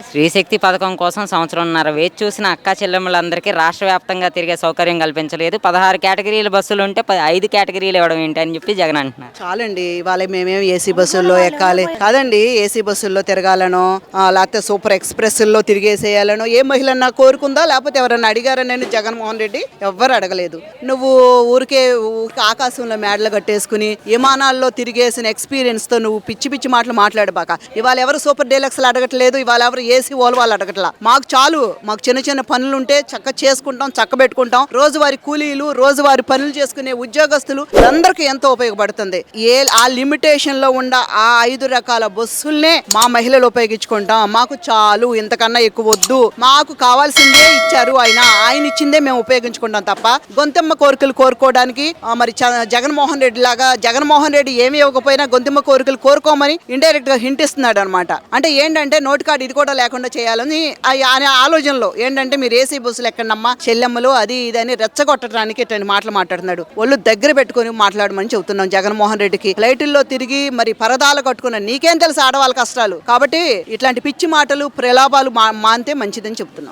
స్త్రీశక్తి పథకం కోసం సంవత్సరంన్నర వేచి చూసిన అక్కా చెల్లెమ్మలందరికీ రాష్ట్ర వ్యాప్తంగా తిరిగే సౌకర్యం కల్పించలేదు. 16 కేటగిరీల బస్సులు ఉంటే 5 కేటగిరీలు ఇవ్వడం ఏంటి అని చెప్పి జగన్ అంటున్నారు. చాలండి, ఇవాళ మేమేం ఏసీ బస్సుల్లో ఎక్కాలి కాదండి. ఏసీ బస్సుల్లో తిరగాలనో లేకపోతే సూపర్ ఎక్స్ప్రెస్ల్లో తిరిగేసేయాలనో ఏ మహిళన్నా కోరుకుందా, లేకపోతే ఎవరన్నా అడిగారా? నేను జగన్మోహన్ రెడ్డి ఎవ్వరు అడగలేదు. నువ్వు ఊరికే ఆకాశంలో మేడలు కట్టేసుకుని విమానాల్లో తిరిగేసిన ఎక్స్పీరియన్స్ తో నువ్వు పిచ్చి పిచ్చి మాటలు మాట్లాడబాక. ఇవాళ ఎవరు సూపర్ డీలక్స్లు అడగట్లేదు, ఇవాళ ఎవరు ఏసీ వాళ్ళు అడగట్లా. మాకు చాలు, మాకు చిన్న చిన్న పనులు ఉంటే చక్క చేసుకుంటాం, చక్క పెట్టుకుంటాం. రోజువారి కూలీలు, రోజువారి పనులు చేసుకునే ఉద్యోగస్తులు అందరికీ ఎంతో ఉపయోగపడుతుంది. ఆ లిమిటేషన్ లో ఉన్న ఆ 5 రకాల బస్సుల్నే మా మహిళలు ఉపయోగించుకుంటాం. మాకు చాలు, ఇంతకన్నా ఎక్కువ వద్దు. మాకు కావాల్సిందే ఇచ్చారు ఆయన ఇచ్చిందే మేము ఉపయోగించుకుంటాం తప్ప గొంతెమ్మ కోరికలు కోరుకోవడానికి మరి జగన్మోహన్ రెడ్డి లాగా జగన్మోహన్ రెడ్డి ఏమి ఇవ్వకపోయినా గొంతెమ్మ కోరికలు కోరుకోమని ఇండైరెక్ట్ గా హింట్ ఇస్తున్నాడు అనమాట. అంటే ఏంటంటే నోట్ కార్డు ఇది కూడా లేకుండా చేయాలని అనే ఆలోచనలో ఏంటంటే మీరు ఏసీ బస్సులు ఎక్కడమ్మా చెల్లెమ్మలు అది ఇదని రెచ్చగొట్టడానికి ఇట్లా మాటలు మాట్లాడుతున్నాడు. ఒళ్ళు దగ్గర పెట్టుకుని మాట్లాడమని చెబుతున్నాం జగన్మోహన్ రెడ్డికి. ఫ్లైటుల్లో తిరిగి మరి పరదాలు కట్టుకున్న నీకేం తెలుసు ఆడవాళ్ళ కష్టాలు. కాబట్టి ఇట్లాంటి పిచ్చి మాటలు ప్రలాపాలు మాంతే మంచిదని చెప్తున్నాం.